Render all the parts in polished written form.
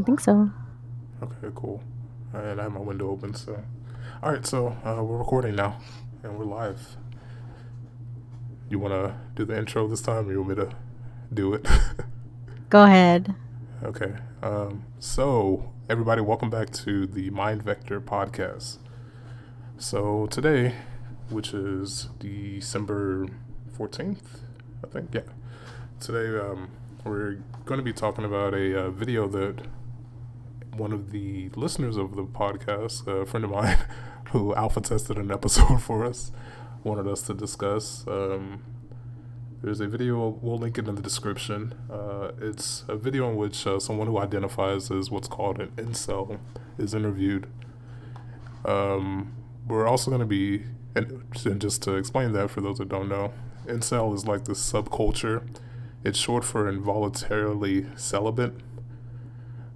don't think so. Okay, cool. And I have my window open, so. Alright, so we're recording now, and we're live. You want to do the intro this time, or you want me to do it? Go ahead. Okay. So, everybody, welcome back to the Mind Vector podcast. So, today, which is December 14th, I think, yeah. Today, we're going to be talking about a video that one of the listeners of the podcast, a friend of mine who alpha tested an episode for us, wanted us to discuss. There's a video, we'll link it in the description. It's a video in which someone who identifies as what's called an incel is interviewed. We're also going to be, and just to explain that for those that don't know, incel is like this subculture. It's short for involuntarily celibate.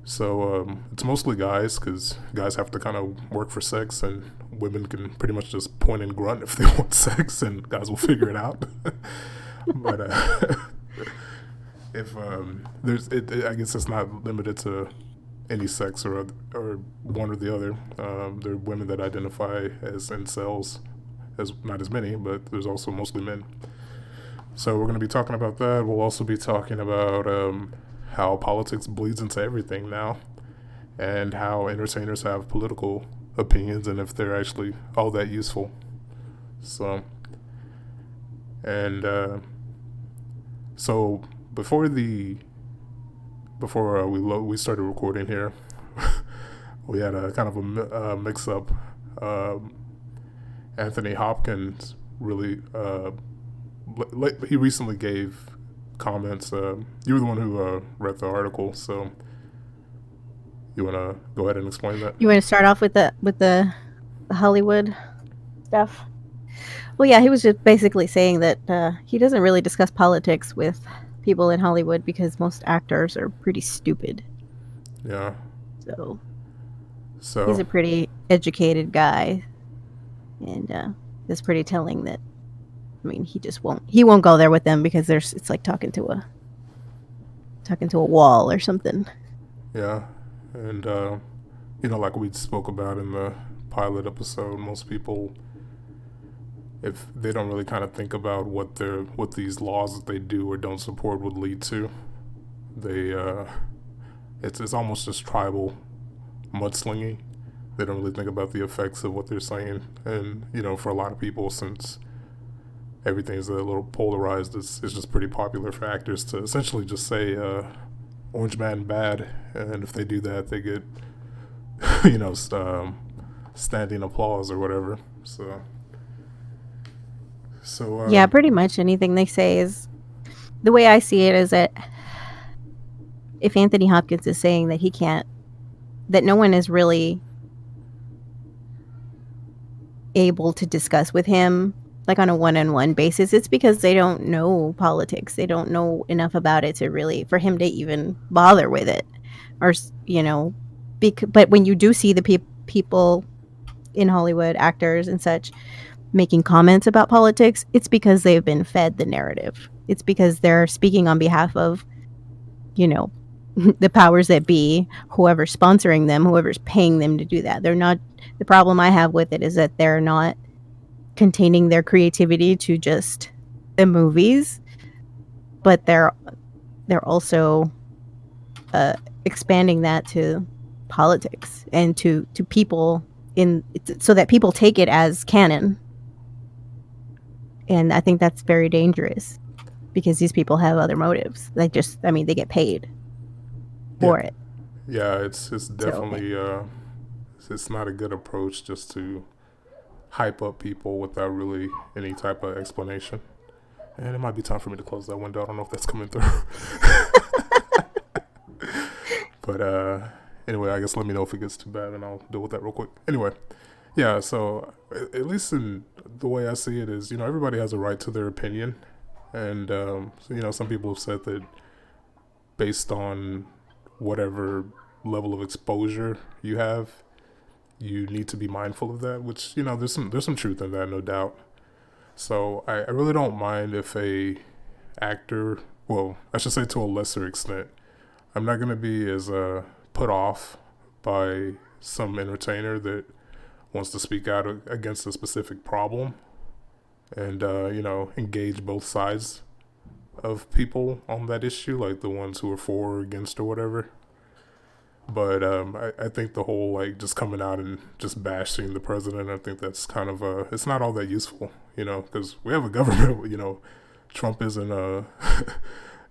So it's mostly guys, because guys have to kind of work for sex, and women can pretty much just point and grunt if they want sex, and guys will figure it out. But if I guess it's not limited to any sex or one or the other. There are women that identify as incels, as not as many, but there's also mostly men. So we're going to be talking about that. We'll also be talking about how politics bleeds into everything now, and how entertainers have political opinions and if they're actually all that useful. So, and so before we started recording here, we had a kind of a mix up. Anthony Hopkins really he recently gave comments. You were the one who read the article, so you want to go ahead and explain that? You want to start off with the Hollywood stuff? Well, yeah, he was just basically saying that he doesn't really discuss politics with people in Hollywood because most actors are pretty stupid. Yeah. So So he's a pretty educated guy, and it's pretty telling that. I mean, he won't go there with them because it's like talking to a wall or something. yeah, and like we spoke about in the pilot episode, most people, if they don't really kind of think about what these laws that they do or don't support would lead to, they it's almost just tribal mudslinging. They don't really think about the effects of what they're saying, and for a lot of people, since everything's a little polarized, it's just pretty popular for actors to essentially just say orange man bad, and if they do that, they get standing applause or whatever. So Yeah, pretty much anything they say is, the way I see it is that if Anthony Hopkins is saying that that no one is really able to discuss with him like on a one-on-one basis, it's because they don't know politics. They don't know enough about it for him to even bother with it. Or, but when you do see the people in Hollywood, actors and such, making comments about politics, it's because they've been fed the narrative. It's because they're speaking on behalf of, the powers that be, whoever's sponsoring them, whoever's paying them to do that. They're not, the problem I have with it is that they're not containing their creativity to just the movies, but they're also expanding that to politics and to people so that people take it as canon. And I think that's very dangerous because these people have other motives. They get paid for it. Yeah, it's definitely it's not a good approach just to hype up people without really any type of explanation. And it might be time for me to close that window. I don't know if that's coming through. But anyway, I guess let me know if it gets too bad and I'll deal with that real quick. Anyway, yeah, so at least in the way I see it is, everybody has a right to their opinion. And, some people have said that based on whatever level of exposure you have, you need to be mindful of that, which, there's some truth in that, no doubt. So I really don't mind if a actor, well, I should say to a lesser extent, I'm not going to be as put off by some entertainer that wants to speak out against a specific problem and engage both sides of people on that issue, like the ones who are for or against or whatever. But I think the whole like just coming out and just bashing the president, I think that's kind of it's not all that useful, because we have a government. Trump isn't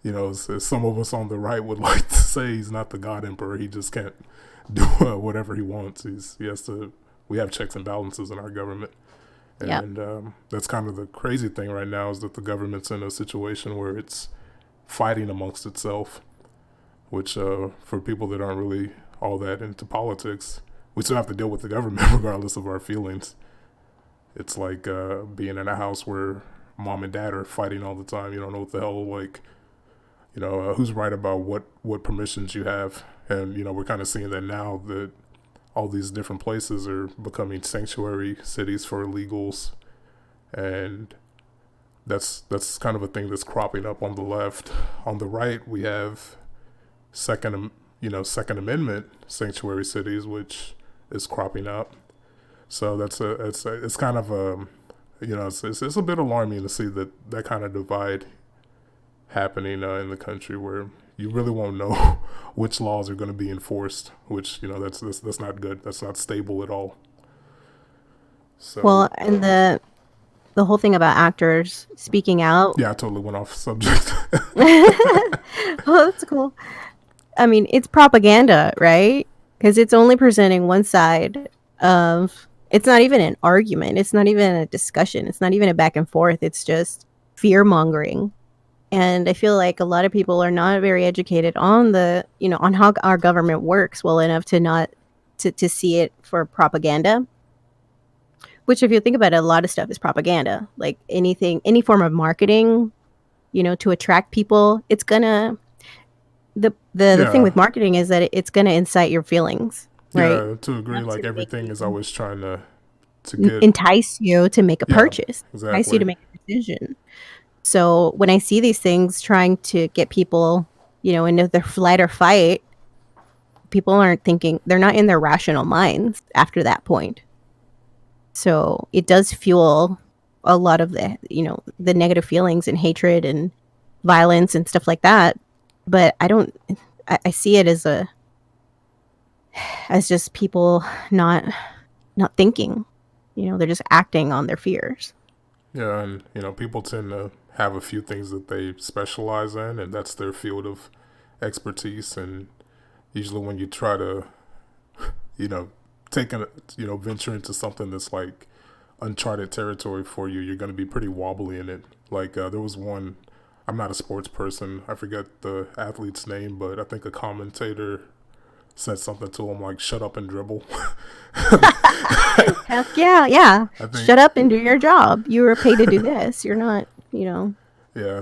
as some of us on the right would like to say, he's not the God Emperor. He just can't do whatever he wants. He has to. We have checks and balances in our government. Yep. And that's kind of the crazy thing right now, is that the government's in a situation where it's fighting amongst itself, which for people that aren't really all that into politics, we still have to deal with the government regardless of our feelings. It's like being in a house where mom and dad are fighting all the time. You don't know what the hell, like, who's right about what permissions you have. And, we're kind of seeing that now, that all these different places are becoming sanctuary cities for illegals, and that's kind of a thing that's cropping up on the left. On the right, we have Second Amendment sanctuary cities, which is cropping up. So it's kind of it's a bit alarming to see that kind of divide happening in the country, where you really won't know which laws are going to be enforced, which, that's not good. That's not stable at all. So, Well, and the whole thing about actors speaking out. yeah, I totally went off subject. Oh, that's cool. I mean, it's propaganda, right? Because it's only presenting one side of. It's not even an argument. It's not even a discussion. It's not even a back and forth. It's just fear mongering. And I feel like a lot of people are not very educated on on how our government works well enough to not to see it for propaganda. Which, if you think about it, a lot of stuff is propaganda. Like anything, any form of marketing, to attract people, it's gonna. The thing Yeah, with marketing is that it's gonna incite your feelings, right? yeah, to agree. Enough Like, to make everything is you always trying to get. entice you to make a Yeah, purchase, entice you exactly. to make a decision. So when I see these things trying to get people, into their flight or fight, people aren't thinking, they're not in their rational minds after that point. So it does fuel a lot of the negative feelings and hatred and violence and stuff like that. But I see it as just people not thinking, they're just acting on their fears. Yeah, and people tend to have a few things that they specialize in, and that's their field of expertise. And usually, when you try to, you know, take a venture into something that's like uncharted territory for you, you're going to be pretty wobbly in it. Like there was one. I'm not a sports person. I forget the athlete's name, but I think a commentator said something to him like "shut up and dribble." Heck yeah, yeah. I think, Shut up and do your job. You were paid to do this. You're not, yeah.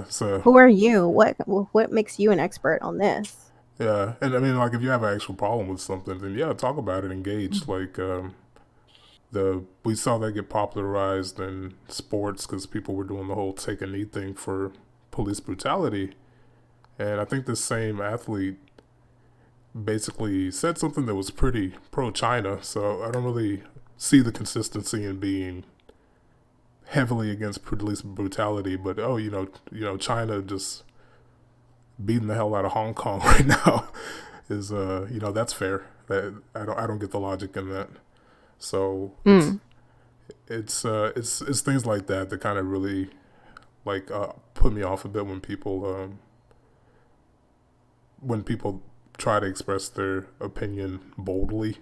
So who are you? What makes you an expert on this? yeah, and I mean, like, if you have an actual problem with something, then yeah, talk about it, engage. Like the we saw that get popularized in sports because people were doing the whole take a knee thing for police brutality, and I think the same athlete basically said something that was pretty pro China. So I don't really see the consistency in being heavily against police brutality, but China just beating the hell out of Hong Kong right now is that's fair. That I don't get the logic in that. So Mm. it's things like that that kind of really like put me off a bit when people try to express their opinion boldly.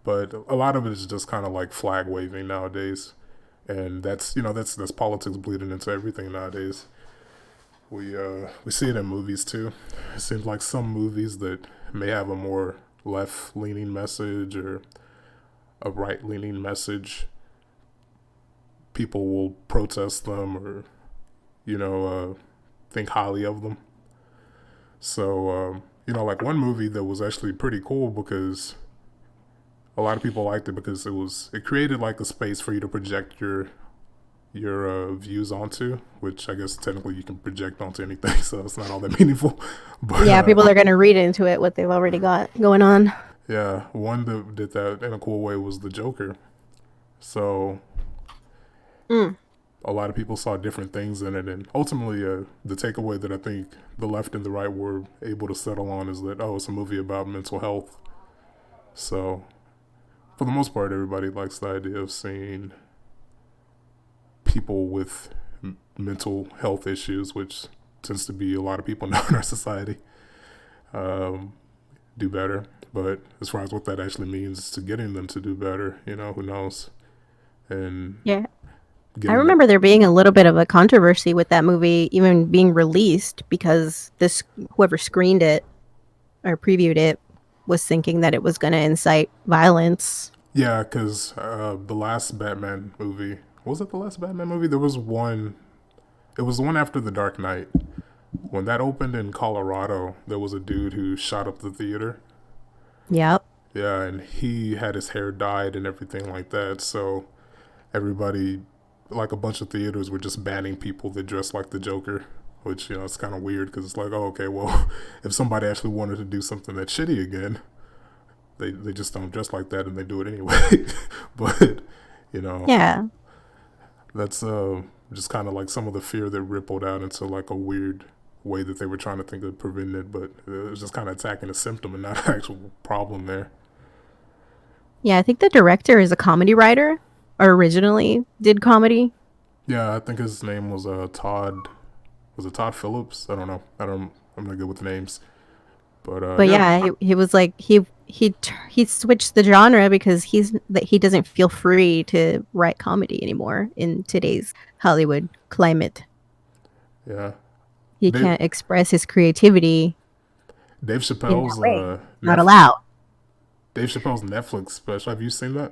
But a lot of it is just kind of like flag waving nowadays, and that's politics bleeding into everything nowadays. We see it in movies too. It seems like some movies that may have a more left leaning message or a right leaning message, people will protest them or think highly of them. So like one movie that was actually pretty cool because a lot of people liked it because it created like a space for you to project your views onto, which I guess technically you can project onto anything, so it's not all that meaningful. But Yeah, people are going to read into it what they've already got going on. yeah, one that did that in a cool way was the Joker. So Mm. a lot of people saw different things in it, and ultimately, the takeaway that I think the left and the right were able to settle on is that it's a movie about mental health. So for the most part, everybody likes the idea of seeing people with mental health issues, which tends to be a lot of people now in our society, um, do better. But as far as what that actually means to getting them to do better, who knows? And Yeah. I getting it. remember there being a little bit of a controversy with that movie even being released because this whoever screened it or previewed it was thinking that it was going to incite violence. Yeah, because the last Batman movie, was it the last Batman movie? There was one, it was the one after The Dark Knight. When that opened in Colorado, there was a dude who shot up the theater. Yep. Yeah, and he had his hair dyed and everything like that. So everybody, like a bunch of theaters, were just banning people that dressed like the Joker, which, it's kind of weird because it's like, oh, okay, well, if somebody actually wanted to do something that's shitty again, they just don't dress like that and they do it anyway. But, you know, Yeah. that's just kind of like some of the fear that rippled out into like a weird way that they were trying to think of preventing it, but it was just kind of attacking a symptom and not an actual problem there. Yeah, I think the director is a comedy writer or originally did comedy. Yeah, I think his name was Todd. Was it Todd Phillips? I don't know. I'm not good with names. But But yeah, yeah, he was like he switched the genre because he doesn't feel free to write comedy anymore in today's Hollywood climate. yeah. He Dave can't express his creativity Dave in that Chappelle's way. Not allowed. Dave Chappelle's Netflix special. Have you seen that?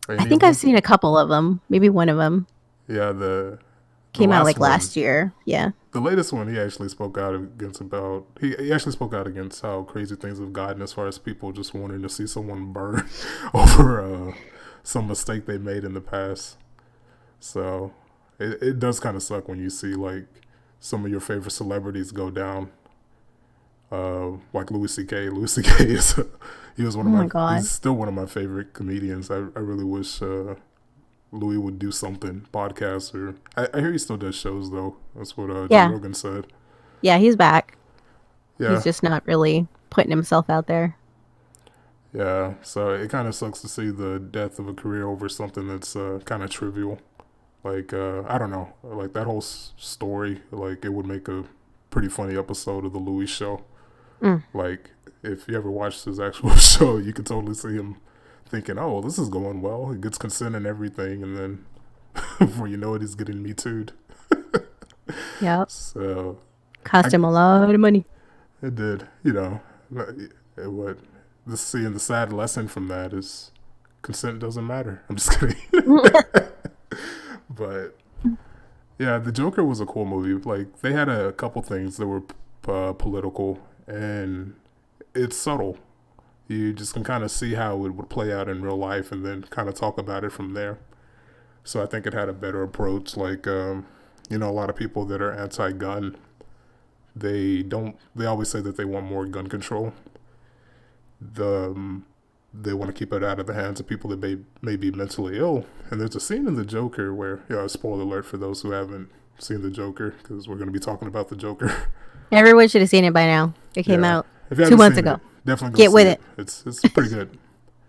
Or I any of think I've them? seen a couple of them. Maybe one of them Yeah, the came out last like one. last year. Yeah. The latest one, he actually spoke out against about. He actually spoke out against how crazy things have gotten as far as people just wanting to see someone burn over some mistake they made in the past. So it does kind of suck when you see like some of your favorite celebrities go down. Like Louis C.K. Louis C.K. is he was one Oh of my my god. he's still one of my favorite comedians. I really wish Louis would do something podcast or I hear he still does shows though. That's what Joe Yeah. Rogan said. Yeah, he's back. He's Yeah, just not really putting himself out there. yeah. So it kind of sucks to see the death of a career over something that's kind of trivial. Like I don't know, like that whole story. Like it would make a pretty funny episode of the Louis Show. Mm. Like if you ever watched his actual show, you could totally see him thinking, "Oh, this is going well. He gets consent and everything," and then before you know it, he's getting me too'd. Yep. So Cost I, him a lot of money. it did, what this seeing the sad lesson from that is consent doesn't matter. I'm just kidding, but yeah, the Joker was a cool movie. Like they had a couple things that were political and it's subtle. You just can kind of see how it would play out in real life, and then kind of talk about it from there. So I think it had a better approach. Like, a lot of people that are anti-gun, they don't. They always say that they want more gun control. They want to keep it out of the hands of people that may be mentally ill. And there's a scene in the Joker where, spoiler alert for those who haven't seen the Joker, because we're going to be talking about the Joker. Everyone should have seen it by now. It came Yeah, out if you two haven't months seen it, ago. definitely go Get see with it. it. It's pretty good.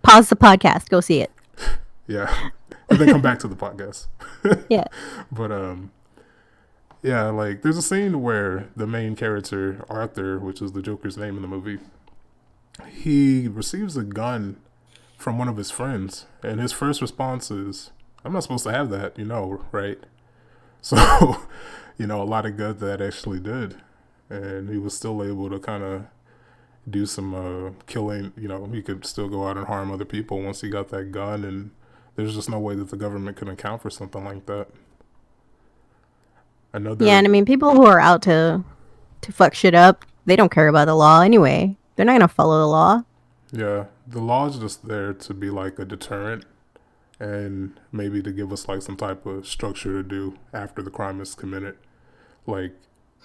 Pause the podcast. Go see it. Yeah, and then come back to the podcast. Yeah. But yeah, like there's a scene where the main character Arthur, which is the Joker's name in the movie, he receives a gun from one of his friends, and his first response is, "I'm not supposed to have that, right?" So, a lot of good that actually did, and he was still able to kind of do some killing. He could still go out and harm other people once he got that gun, and there's just no way that the government can account for something like that. I know Yeah, there, and I mean people who are out to fuck shit up, they don't care about the law anyway. They're not gonna follow the law. yeah, the law is just there to be like a deterrent, and maybe to give us like some type of structure to do after the crime is committed. Like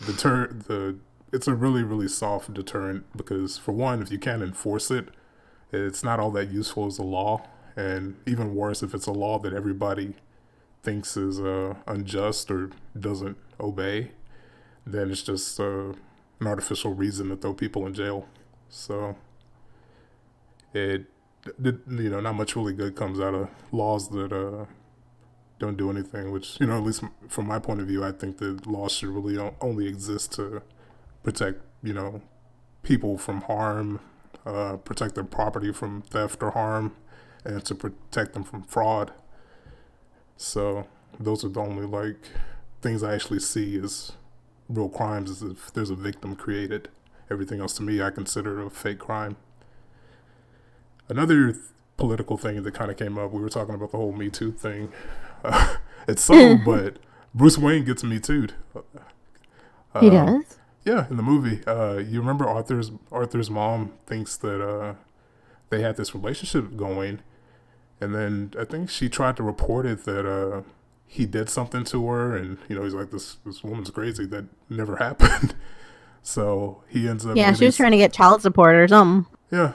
the it's a really soft deterrent because for one, if you can't enforce it, it's not all that useful as a law, and even worse if it's a law that everybody thinks is unjust or doesn't obey, then it's just an artificial reason to throw people in jail. So it, not much really good comes out of laws that don't do anything. Which at least from my point of view, I think that laws should really only exist to protect people from harm, protect their property from theft or harm, and to protect them from fraud. So those are the only like things I actually see as real crimes, is if there's a victim created. Everything else to me I consider a fake crime. Another political thing that kind of came up, we were talking about the whole Me Too thing. It's subtle, but Bruce Wayne gets Me Too'd. He does? Yeah, in the movie. You remember Arthur's mom thinks that they had this relationship going, and then I think she tried to report it that he did something to her, and he's like, this woman's crazy. That never happened. So he ends up Yeah, she was trying to get child support or something. yeah.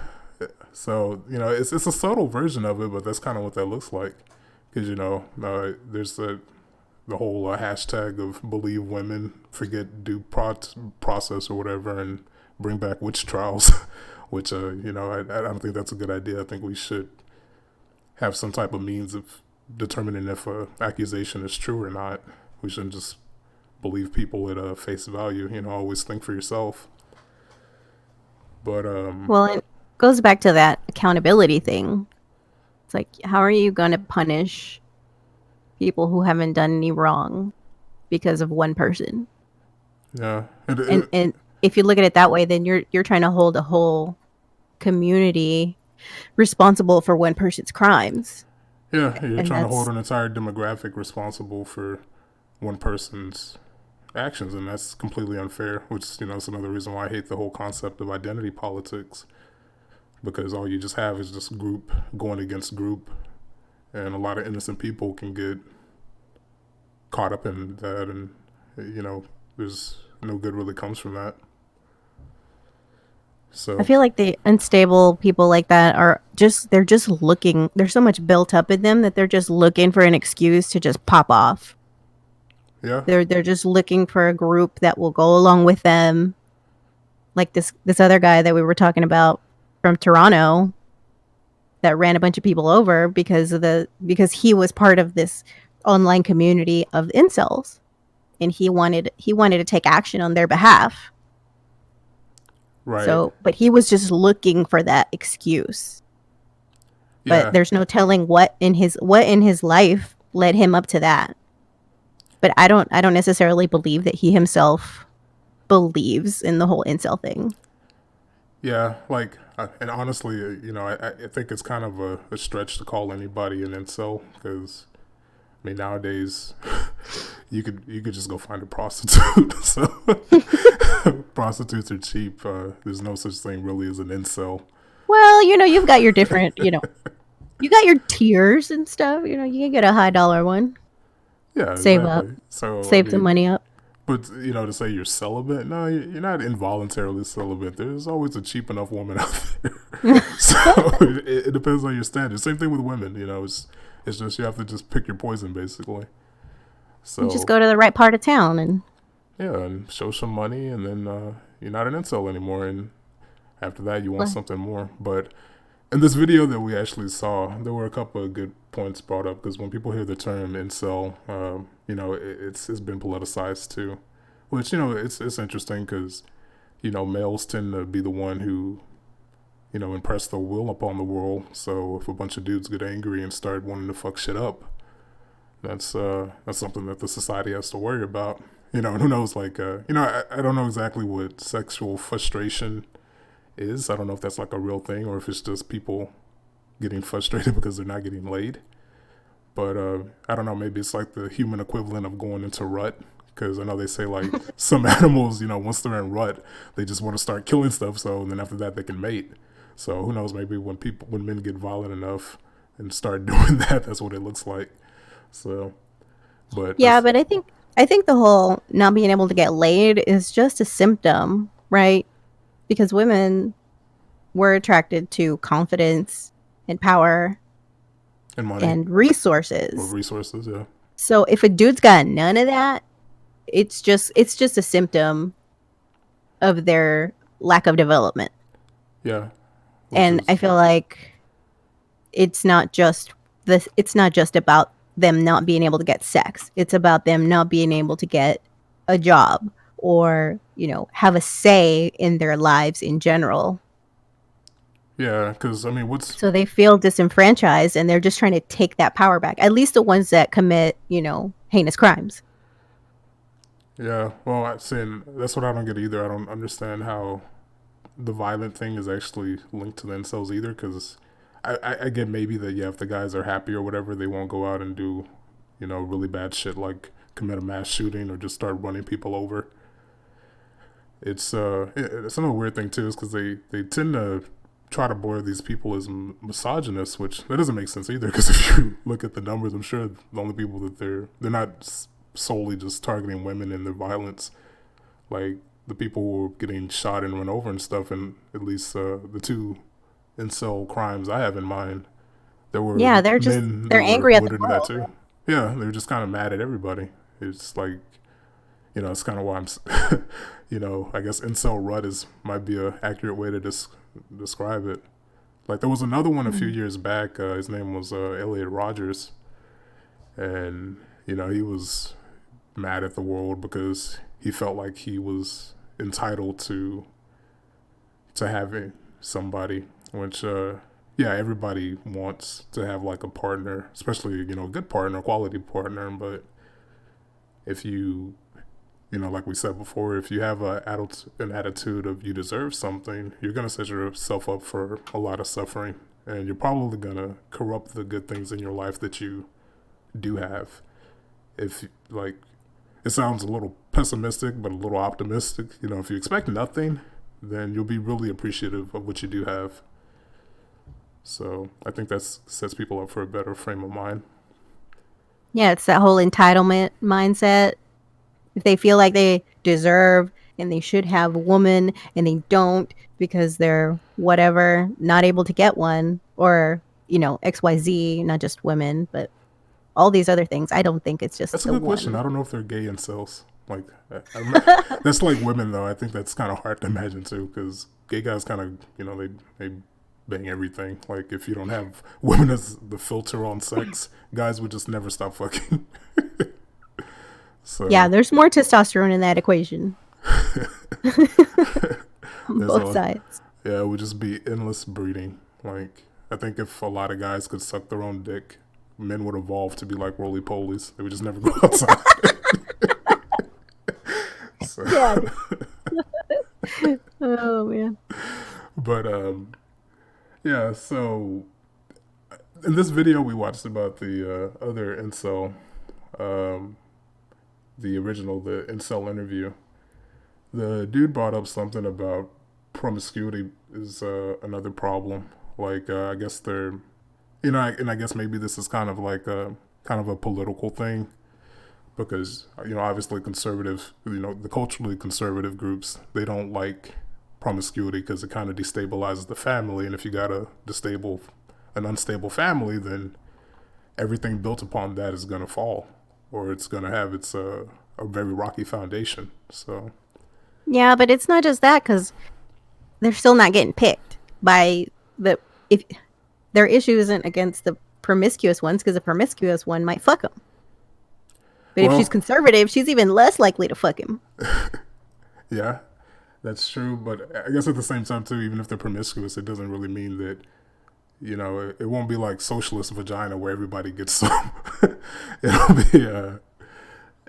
So it's a subtle version of it, but that's kind of what that looks like. Because there's the whole hashtag of believe women, forget due process or whatever, and bring back witch trials. Which I don't think that's a good idea. I think we should have some type of means of determining if a accusation is true or not. We shouldn't just believe people at face value. Always think for yourself. But Well, it goes back to that accountability thing. It's like, how are you going to punish people who haven't done any wrong because of one person? yeah, And if you look at it that way, then you're trying to hold a whole community responsible for one person's crimes. yeah, you're And trying to hold that's an entire demographic responsible for one person's actions, and that's completely unfair. Which is another reason why I hate the whole concept of identity politics, because all you just have is just group going against group, and a lot of innocent people can get caught up in that, and there's no good really comes from that. I So feel like the unstable people like that they're just looking, there's so much built up in them that they're just looking for an excuse to just pop off. yeah, They're just looking for a group that will go along with them. Like this other guy that we were talking about from Toronto that ran a bunch of people over because he was part of this online community of incels, and he wanted to take action on their behalf. right, So, but he was just looking for that excuse. But yeah, there's no telling what in his life led him up to that. But I don't necessarily believe that he himself believes in the whole incel thing. yeah. Like, and honestly, I think it's kind of a stretch to call anybody an incel, because I mean, nowadays you could just go find a prostitute. So prostitutes are cheap. There's no such thing really as an incel. Well, you've got your different, you got your tiers and stuff. You can get a high dollar one, Yeah, save up, exactly. So I save some mean, money up. but to say you're celibate, no, you're not involuntarily celibate. There's always a cheap enough woman out there. So it depends on your standards. Same thing with women. It's just you have to just pick your poison basically. You just So go to the right part of town and yeah, and show some money, and then you're not an incel anymore. And after that, you want something more. But in this video that we actually saw, there were a couple of good points brought up, because when people hear the term incel, it's been politicized too, which it's interesting, because males tend to be the one who impress their will upon the world. So if a bunch of dudes get angry and start wanting to fuck shit up, that's something that the society has to worry about. And who knows? Like, I don't know exactly what sexual frustration is. I don't know if that's like a real thing, or if it's just people getting frustrated because they're not getting laid. But I don't know. Maybe it's like the human equivalent of going into rut. Because I know they say like some animals, once they're in rut, they just want to start killing stuff. So and then after that, they can mate. So who knows? Maybe when men get violent enough, and start doing that, that's what it looks like. So, but Yeah, that's but I think the whole not being able to get laid is just a symptom, right? Because women were attracted to confidence and power in money and or resources. resources. Yeah, So if a dude's got none of that, it's just a symptom of their lack of development. yeah, which And I is feel like it's not just it's not just about them not being able to get sex. It's about them not being able to get a job or, have a say in their lives in general. yeah. Because I mean, what's So they feel disenfranchised and they're just trying to take that power back. At least the ones that commit, heinous crimes. yeah. Well, I'm saying that's what I don't get either. I don't understand how the violent thing is actually linked to the incels either. Because I get maybe that yeah, if the guys are happy or whatever, they won't go out and do, really bad shit like commit a mass shooting or just start running people over. It's another weird thing too, is because they tend to try to boil these people as misogynists, which that doesn't make sense either. Because if you look at the numbers, I'm sure the only people that they're not solely just targeting women and their violence, like the people who were getting shot and run over and stuff, and at least the two incel crimes I have in mind, there were Yeah, men they're that were angry at the included in that world. too. Yeah, they were just kind of mad at everybody. It's like it's kind of why I guess incel rut might be a accurate way to describe it. Like there was another one a few Mm. years back. His name was Elliot Rogers, and he was mad at the world because he felt like he was entitled to having somebody, which yeah, everybody wants to have like a partner, especially a good partner, quality partner. But if you like we said before, if you have an attitude of you deserve something, you're gonna set yourself up for a lot of suffering, and you're probably gonna corrupt the good things in your life that you do have. If like, it sounds a little pessimistic, but a little optimistic. If you expect nothing, then you'll be really appreciative of what you do have. So I think that sets people up for a better frame of mind. Yeah, it's that whole entitlement mindset. If they feel like they deserve and they should have a woman and they don't because they're whatever, not able to get one, or, XYZ, not just women, but all these other things, I don't think it's just That's a the good question. one. I don't know if they're gay incels. Like, that's like women though. I think that's kind of hard to imagine too, because gay guys kind of, they bang everything. Like, if you don't have women as the filter on sex, guys would just never stop fucking. Yeah, So there's more testosterone in that equation on there's both a sides. yeah, it would just be endless breeding. Like, I think if a lot of guys could suck their own dick, men would evolve to be like roly polies. They would just never go outside. So, Yeah. Oh man. but yeah. So in this video we watched about the other incel, um, the original, the incel interview. The dude brought up something about promiscuity is another problem. Like, I guess they're, and I guess maybe this is kind of a political thing because obviously conservative, the culturally conservative groups, they don't like promiscuity because it kind of destabilizes the family, and if you got an unstable family, then everything built upon that is gonna fall, or it's gonna have its a very rocky foundation. So Yeah, but it's not just that because they're still not getting picked by the if their issue isn't against the promiscuous ones because the promiscuous one might fuck them. But if she's well, conservative, she's even less likely to fuck him. yeah, that's true, but I guess at the same time too, even if they're promiscuous, it doesn't really mean that it won't be like socialist vagina where everybody gets some. it'll be a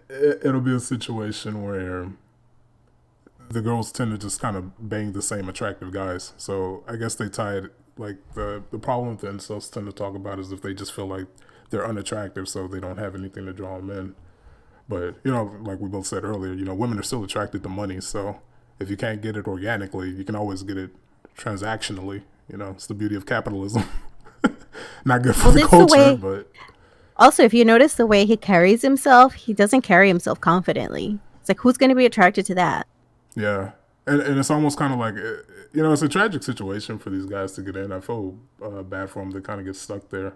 it'll be a situation where the girls tend to just kind of bang the same attractive guys. So I guess they tie it, like the problem with the incels tend to talk about is if they just feel like they're unattractive, so they don't have anything to draw them in. But like we both said earlier, women are still attracted to money. So if you can't get it organically, you can always get it transactionally. It's the beauty of capitalism. Not good for Well, the it's the culture, way. but Also, if you notice the way he carries himself, he doesn't carry himself confidently. It's like, who's going to be attracted to that? yeah. And it's almost kind of like, it's a tragic situation for these guys to get in. I feel bad for them to kind of get stuck there.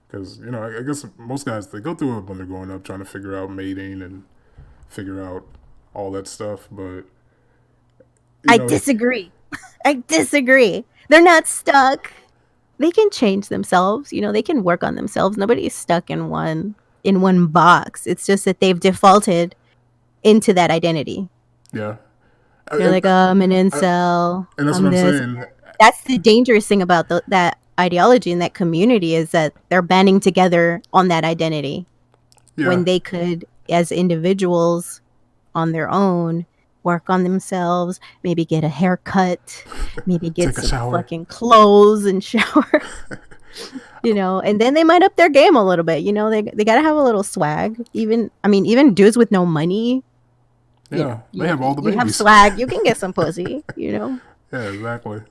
Because, I guess most guys, they go through it when they're growing up, trying to figure out mating and figure out all that stuff. But, you I know, disagree. I disagree. They're not stuck. They can change themselves. They can work on themselves. Nobody's stuck in one box. It's just that they've defaulted into that identity. yeah. They're And, like, oh, I'm an and incel. that's what I'm I'm this. saying. That's the dangerous thing about that ideology and that community is that they're banding together on that identity Yeah. when they could, as individuals on their own, work on themselves, maybe get a haircut, maybe get Take a some shower. fucking clothes and shower, and then they might up their game a little bit. They got to have a little swag. Even dudes with no money, Yeah. They you, have all the you have babies. swag, you can get some pussy. Yeah, exactly.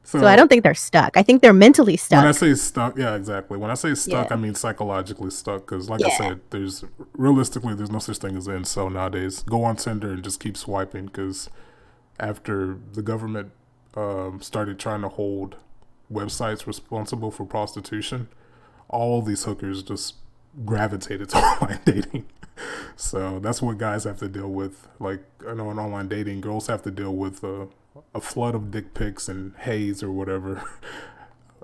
So I So don't think they're stuck. I think they're mentally when I stuck. say stuck, yeah, exactly. When I say stuck, I Yeah. mean psychologically stuck. Because, like I Yeah. said, there's no such thing as an incel nowadays. Go on Tinder and just keep swiping. Because after the government started trying to hold websites responsible for prostitution, all these hookers just gravitated to online dating. So that's what guys have to deal with. Like, I know in online dating, girls have to deal with a flood of dick pics and haze or whatever.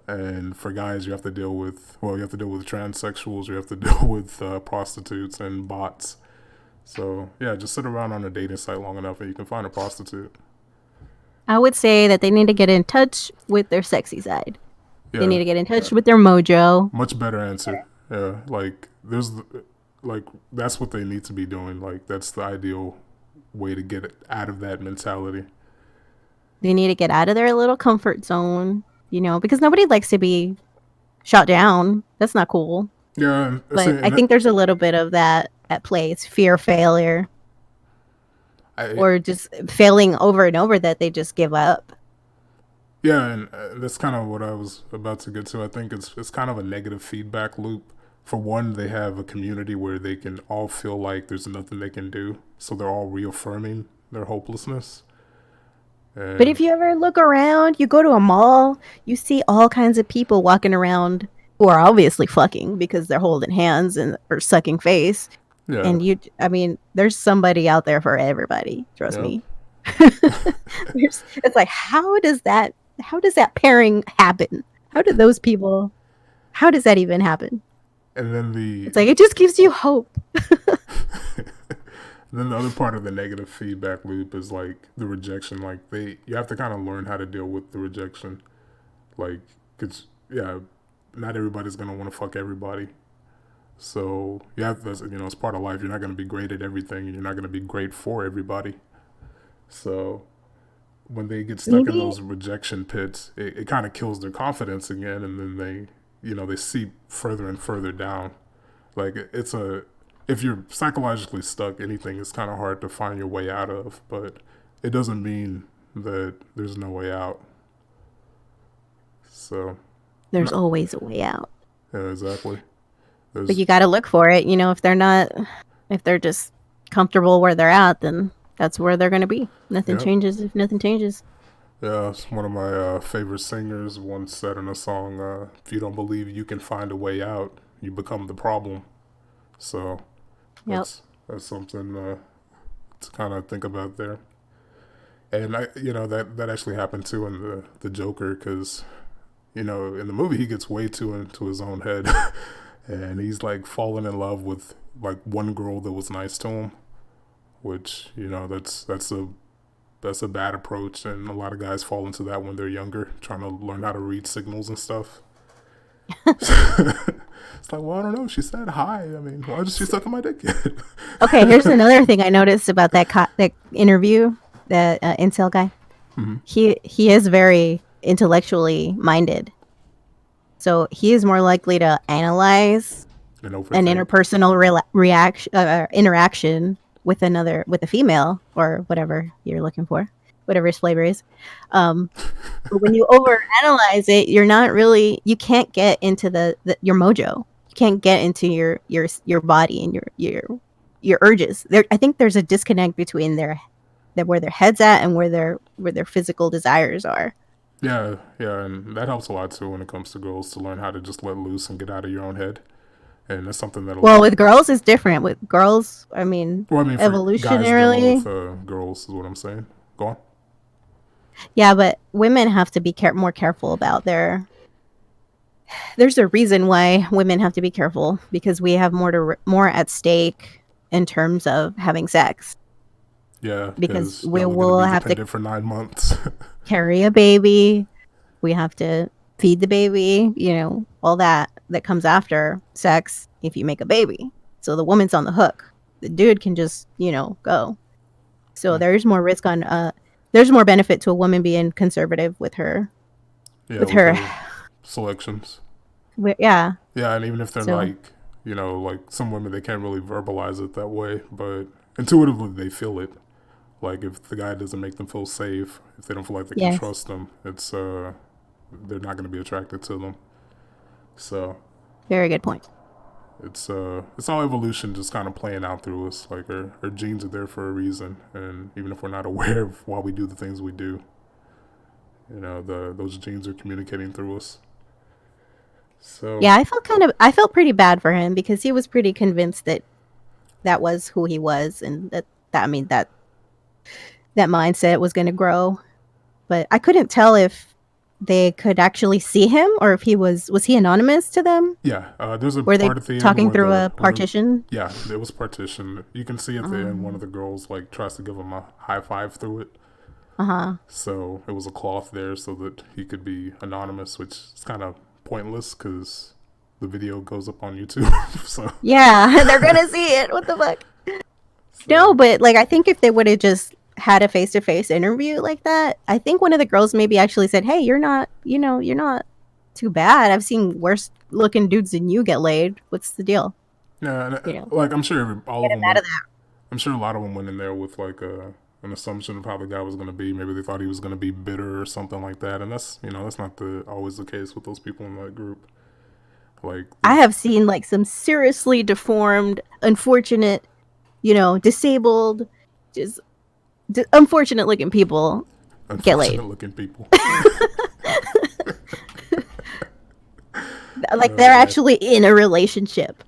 And for guys, you have to deal with transsexuals, you have to deal with prostitutes and bots. So yeah, just sit around on a dating site long enough and you can find a prostitute. I would say that they need to get in touch with their sexy side. They need Yeah, to get in touch with their mojo. much better answer. Yeah, like that's what they need to be doing. Like that's the ideal way to get it out of that mentality. They need to get out of their little comfort zone, because nobody likes to be shot down. That's not cool. Yeah, But I think there's a little bit of that at play. It's fear of failure I or just failing over and over that they just give up. yeah, and that's kind of what I was about to get to. I think it's kind of a negative feedback loop. For one, they have a community where they can all feel like there's nothing they can do, so they're all reaffirming their hopelessness. But And if you ever look around, you go to a mall, you see all kinds of people walking around who are obviously fucking because they're holding hands and or sucking face. yeah, And there's somebody out there for everybody. Trust yep. me. It's like, how does that pairing happen? How does that even happen? And then the It's like, it just gives you hope. then the other part of the negative feedback loop is like the rejection. Like you have to kind of learn how to deal with the rejection. Like, cause yeah, not everybody's gonna want to fuck everybody. So you have to, it's part of life. You're not gonna be great at everything, and you're not gonna be great for everybody. So when they get stuck in Maybe those rejection pits, it kind of kills their confidence again, and then they seep further and further down. Like if you're psychologically stuck, anything is kind of hard to find your way out of, but it doesn't mean that there's no way out. So, there's no, always a way out. yeah, exactly. But There's you got to look for it. If they're just comfortable where they're at, then that's where they're going to be. Nothing yeah, changes if nothing changes. yeah. It's one of my favorite singers once said in a song, "If you don't believe you can find a way out, you become the problem." So Yep. that's something to kind of think about there. And that actually happened too in the Joker, because in the movie he gets way too into his own head, and he's like falling in love with like one girl that was nice to him, which that's a bad approach, and a lot of guys fall into that when they're younger, trying to learn how to read signals and stuff. It's like, well, I don't know. She said hi. I mean, why is she sucking my dick yet? Okay, here's another thing I noticed about that interview, that incel guy. Mm-hmm. He is very intellectually minded, so he is more likely to analyze And an overthink. interpersonal interaction with a female or whatever you're looking for. whatever his flavor is. Um, but when you overanalyze it, you're not really you can't get into your mojo. You can't get into your body and your urges. There, I think there's a disconnect between where their heads at and where their physical desires are. Yeah, yeah, and that helps a lot too when it comes to girls to learn how to just let loose and get out of your own head. And that's something that a Well, lot. with girls, it's different. With girls, I mean, Well, I mean, for guys dealing with evolutionarily, girls is what I'm saying. Go on. yeah, but women have to be more careful about their. There's a reason why women have to be careful because we have more at stake in terms of having sex Yeah, because because we y'all are gonna will be have to dependent for 9 months. carry a baby. We have to feed the baby, all that comes after sex if you make a baby. So the woman's on the hook. The dude can just, go. So there's more benefit to a woman being conservative Yeah, with with her her selections. yeah. Yeah, and even if they're So like, like some women, they can't really verbalize it that way, but intuitively they feel it. Like if the guy doesn't make them feel safe, if they don't feel like they can yes, trust them, they're not going to be attracted to them. So very good point. it's all evolution just kind of playing out through us. Like our genes are there for a reason, and even if we're not aware of why we do the things we do, those genes are communicating through us. So Yeah, I felt pretty bad for him because he was pretty convinced that that was who he was and that I mean that mindset was going to grow. But I couldn't tell if they could actually see him or if was he anonymous to them? yeah, there's a Were they part at the end talking where through the a one of partition? yeah, it was partition. You can see at the end one of the girls like tries to give him a high five through it. Uh-huh. So it was a cloth there so that he could be anonymous, which is kind of pointless because the video goes up on YouTube. so Yeah, they're going to see it. What the fuck? No, so but like I think if they would have just had a face-to-face interview like that, I think one of the girls maybe actually said, "Hey, you're not too bad. I've seen worse looking dudes than you get laid. What's the deal?" yeah, and, You know. like I'm sure all Get of him them out went. of that. I'm sure a lot of them went in there with like an assumption of how the guy was going to be. Maybe they thought he was going to be bitter or something like that, and that's not always the case with those people in that group. Like I have seen like some seriously deformed, unfortunate, disabled, just unfortunate looking people get laid. unfortunate looking people. Like Oh they're man, actually in a relationship.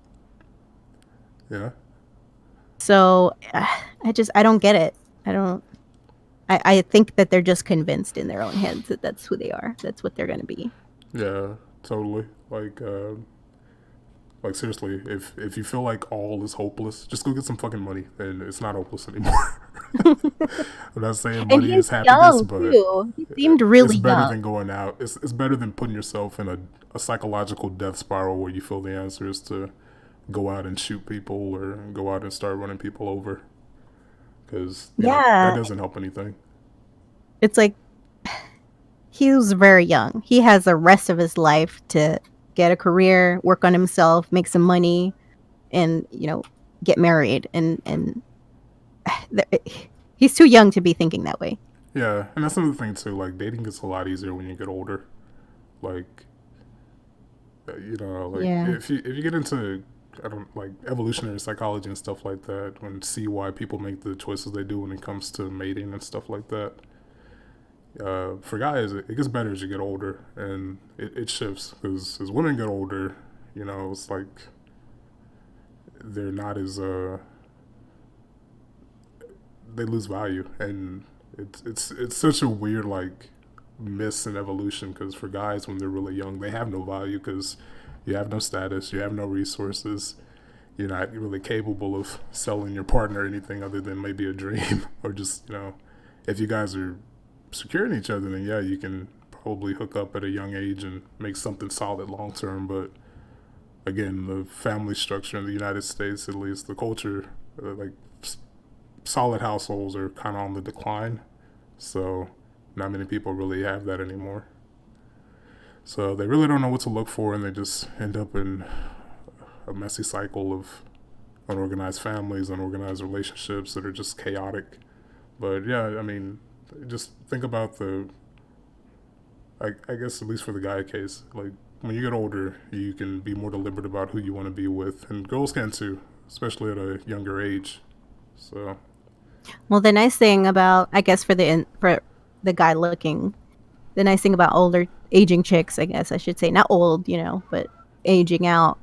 yeah, So I don't get it. I don't. I think that they're just convinced in their own heads that that's who they are. That's what they're going to be. yeah, totally. Like seriously, if you feel like all is hopeless, just go get some fucking money, and it's not hopeless anymore. I'm not saying And money he's is happiness, young but too. He seemed really it's better young. than going out. It's better than putting yourself in a psychological death spiral where you feel the answer is to go out and shoot people or go out and start running people over because that Yeah, doesn't help anything. it's like he was very young. He has the rest of his life to get a career, work on himself, make some money, and get married. And he's too young to be thinking that way. Yeah, and that's another thing too. Like dating gets a lot easier when you get older. Like like Yeah. if you get into I don't like evolutionary psychology and stuff like that, and see why people make the choices they do when it comes to mating and stuff like that. For guys, it gets better as you get older, and it shifts because as women get older, it's like they're not as they lose value, and it's such a weird like miss in evolution because for guys when they're really young they have no value because you have no status, you have no resources, you're not really capable of selling your partner anything other than maybe a dream or just if you guys are secure in each other then yeah you can probably hook up at a young age and make something solid long term. But again, the family structure in the United States, at least the culture, like solid households are kind of on the decline. So not many people really have that anymore. So they really don't know what to look for, and they just end up in a messy cycle of unorganized families, unorganized relationships that are just chaotic. But yeah, I mean, just think about I guess at least for the guy case, like when you get older, you can be more deliberate about who you want to be with, and girls can too, especially at a younger age. So Well, the nice thing about, I guess, for the guy looking, the nice thing about older aging chicks, I guess I should say, not old, but aging out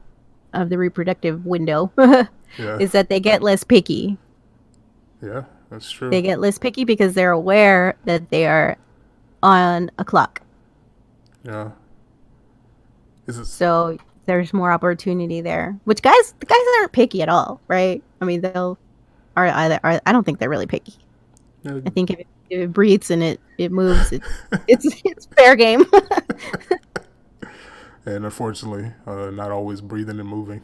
of the reproductive window, yeah, is that they get less picky. yeah, that's true. They get less picky because they're aware that they are on a clock. Yeah, is it? So there's more opportunity there. Which the guys aren't picky at all, right? I mean, they'll are either are, I don't think they're really picky. Yeah. I think if it breathes and it moves, it's fair game. And unfortunately, not always breathing and moving.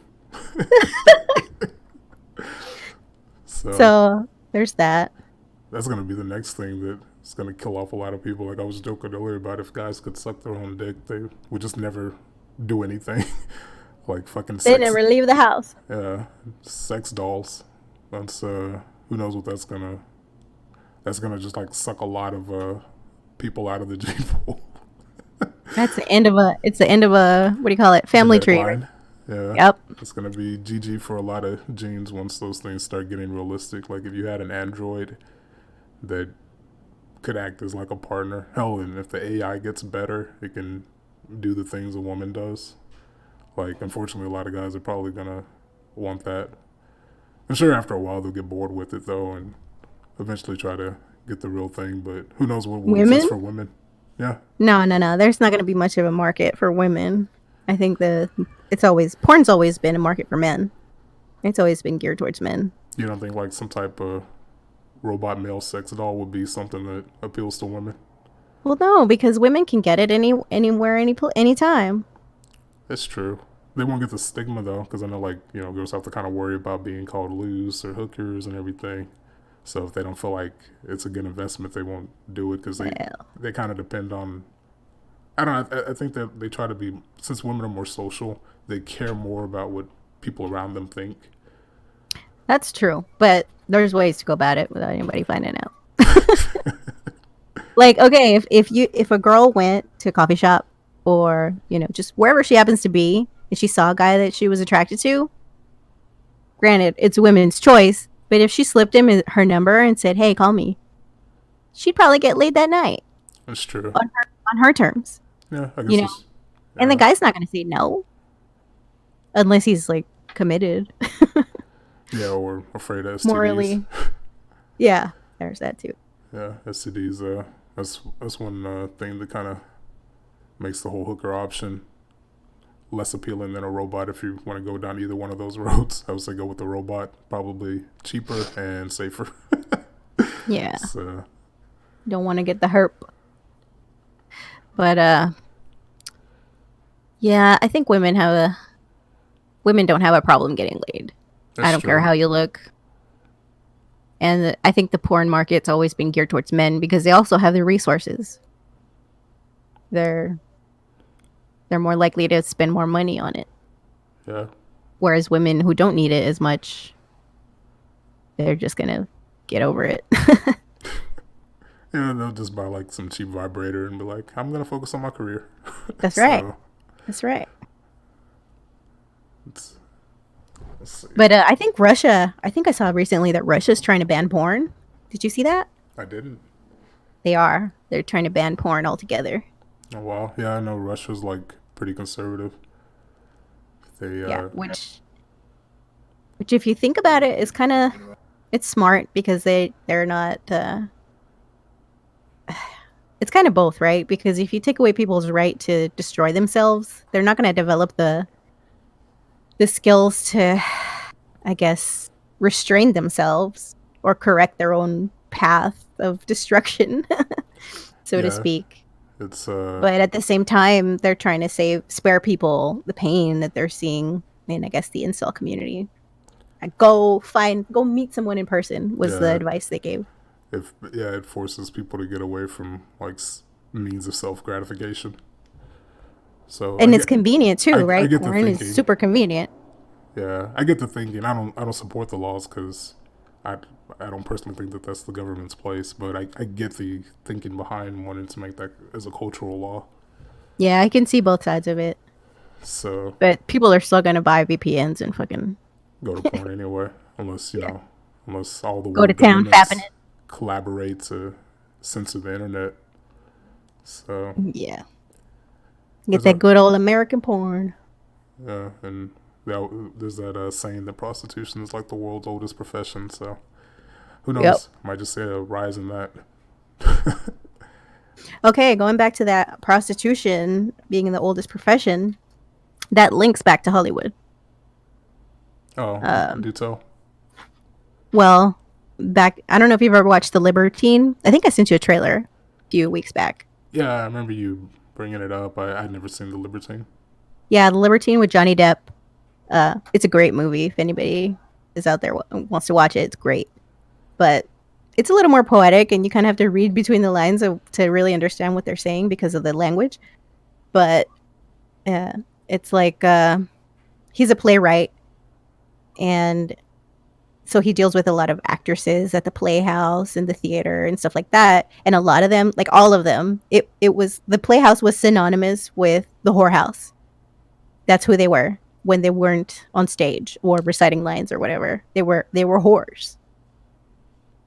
So So there's that. that's gonna be the next thing that's gonna kill off a lot of people. Like I was joking earlier about if guys could suck their own dick, they would just never do anything. Like fucking They sex, never leave the house. sex dolls. That's who knows what that's gonna. That's gonna just like suck a lot of people out of the gene pool. That's the end of a. It's the end of a. What do you call it? Family Genetic tree. Right? line. Yeah. Yep. It's gonna be GG for a lot of genes once those things start getting realistic. Like if you had an android that could act as like a partner, hell, and if the AI gets better, it can do the things a woman does. Like unfortunately, a lot of guys are probably gonna want that. I'm sure after a while they'll get bored with it though, and eventually try to get the real thing. But who knows what will exist Women? for women? Yeah, No, no, no. There's not going to be much of a market for women. I think porn's always been a market for men. It's always been geared towards men. you don't think like some type of robot male sex doll would be something that appeals to women? Well, no, because women can get it anywhere, anytime. It's true. They won't get the stigma though, because I know like girls have to kind of worry about being called loose or hookers and everything. So if they don't feel like it's a good investment, they won't do it because Well, they kind of depend on. I don't know. I think that they try to be, since women are more social, they care more about what people around them think. that's true, but there's ways to go about it without anybody finding out. Like, okay, if a girl went to a coffee shop or just wherever she happens to be, and she saw a guy that she was attracted to, granted it's a women's choice, but if she slipped him her number and said, "Hey, call me," she'd probably get laid that night That's true. on her terms. Yeah, I You guess know, it's. and the Yeah, guy's not going to say no unless he's like committed yeah, or afraid of STDs. morally. Yeah, there's that too. Yeah, STDs. That's one thing that kind of makes the whole hooker option less appealing than a robot. If you want to go down either one of those roads, I would say go with the robot. Probably cheaper and safer. Yeah, So don't want to get the herp. But yeah, I think women don't have a problem getting laid. I that's don't care true. how you look. And I think the porn market's always been geared towards men because they also have the resources. They're they're more likely to spend more money on it. Yeah, Whereas women who don't need it as much, they're just gonna get over it. yeah. They'll just buy like some cheap vibrator and be like, "I'm gonna focus on my career." That's right. So That's right. it's, let's see. But I think Russia. I think I saw recently that Russia's trying to ban porn. Did you see that? I didn't. They are. They're trying to ban porn altogether. Oh wow. Yeah, I know Russia's like pretty conservative. They Yeah, which if you think about it, is kind of it's smart because they're not. It's kind of both, right? Because if you take away people's right to destroy themselves, they're not going to develop the skills to, I guess, restrain themselves or correct their own path of destruction, so to yeah. speak. It's But at the same time, they're trying to spare people the pain that they're seeing in, I guess, the incel community. Go meet someone in person was the yeah. advice they gave. If yeah, it forces people to get away from like means of self gratification. So And it's convenient too, I right? get the Porn is thinking. super convenient. Yeah, I get the thinking. I don't support the laws because I I don't personally think that that's the government's place, but I get the thinking behind wanting to make that as a cultural law. Yeah, I can see both sides of it. So But people are still gonna buy VPNs and fucking go to porn anywhere, unless yeah, unless all the go to world town fapping governments collaborate to censor the internet. So it. Yeah, get there's that a good old American porn. and there's that saying that prostitution is like the world's oldest profession. So who Yep. knows? Might just see a rise in that. Okay, going back to that prostitution being the oldest profession, that links back to Hollywood. Oh, Um, do tell. well, back I don't know if you've ever watched The Libertine. I think I sent you a trailer a few weeks back. Yeah, I remember you bringing it up. I'd never seen The Libertine. Yeah, The Libertine with Johnny Depp. It's a great movie. If anybody is out there wants to watch it, it's great. But it's a little more poetic, and you kind of have to read between the lines to really understand what they're saying because of the language. But uh, it's like he's a playwright, and so he deals with a lot of actresses at the playhouse and the theater and stuff like that. And a lot of them, like all of them, it was the playhouse was synonymous with the whorehouse. That's who they were when they weren't on stage or reciting lines or whatever. They were whores.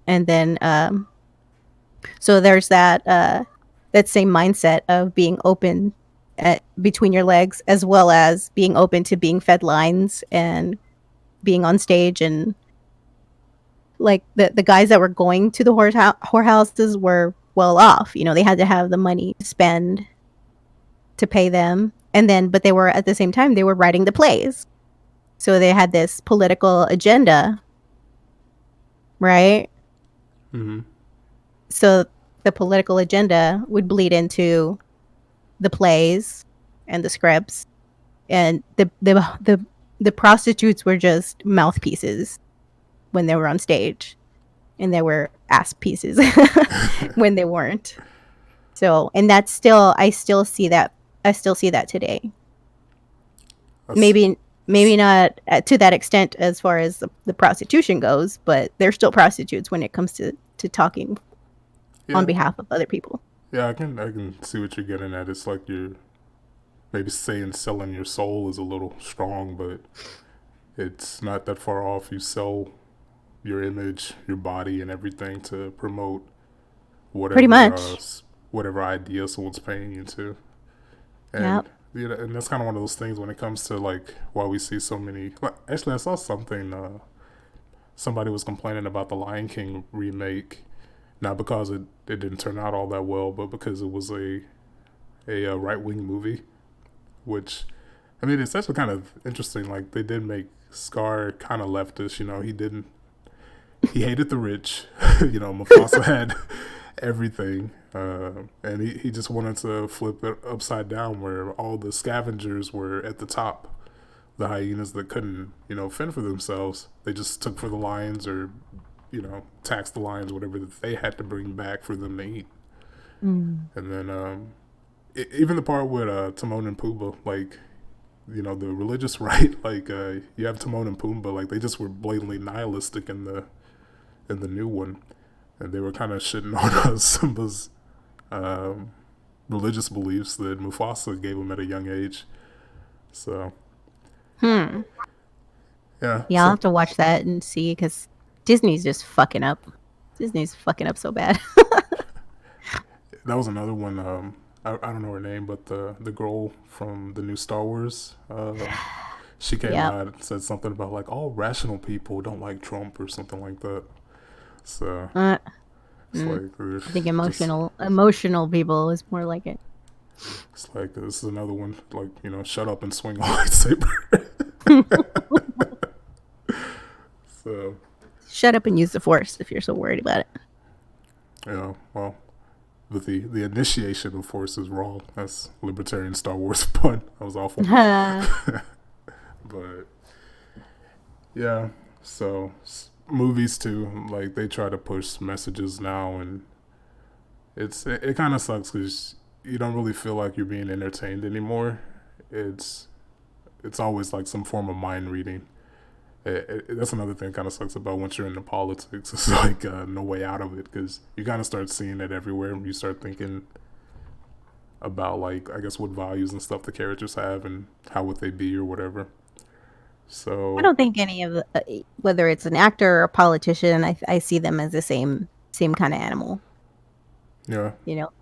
And then so there's that same mindset of being open between your legs, as well as being open to being fed lines and being on stage. And like the guys that were going to the whorehouses were well off. They had to have the money to spend to pay them, and then but they were at the same time they were writing the plays, so they had this political agenda, right? Mm-hmm. So the political agenda would bleed into the plays and the scripts, and the prostitutes were just mouthpieces when they were on stage, and they were ass pieces when they weren't. So, and that's still I still see that today. That's Maybe not to that extent as far as the prostitution goes, but they're still prostitutes when it comes to talking on yeah, behalf of other people. yeah. I can see what you're getting at. It's like you're maybe saying selling your soul is a little strong, but it's not that far off. You sell your image, your body, and everything to promote Pretty whatever much. whatever idea someone's paying you to. Yep. And and that's kind of one of those things when it comes to like why we see so many. Like, actually, I saw something. Somebody was complaining about the Lion King remake, not because it didn't turn out all that well, but because it was a right wing movie. Which, I mean, it's actually kind of interesting. Like they did make Scar kind of leftist. He hated the rich. Mufasa had everything. And he just wanted to flip it upside down where all the scavengers were at the top. The hyenas that couldn't, fend for themselves, they just took for the lions or, taxed the lions, whatever that they had to bring back for them to eat. Mm. And then even the part with Timon and Pumbaa, like, the religious right, like you have Timon and Pumbaa, like they just were blatantly nihilistic in the new one, and they were kind of shitting on Simba's religious beliefs that Mufasa gave him at a young age. So Hmm. yeah, Yeah, I'll so have to watch that and see because Disney's just fucking up. Disney's fucking up so bad. that was another one. I don't know her name, but the girl from the new Star Wars, she came Yep. out and said something about like all rational people don't like Trump or something like that. So Uh, it's mm. like I think just emotional people is more like it. it's like this is another one like shut up and swing a lightsaber. So Shut up and use the force if you're so worried about it. well, but the initiation of force is wrong. That's libertarian Star Wars pun. That was awful. But yeah, so movies too, like they try to push messages now, and it kind of sucks because you don't really feel like you're being entertained anymore. It's it's always like some form of mind reading, That's another thing kind of sucks about once you're into politics. It's like no way out of it because you kind of start seeing it everywhere. You start thinking about like I guess what values and stuff the characters have and how would they be or whatever. I So don't think any of the, whether it's an actor or a politician, I see them as the same kind of animal. yeah, You know,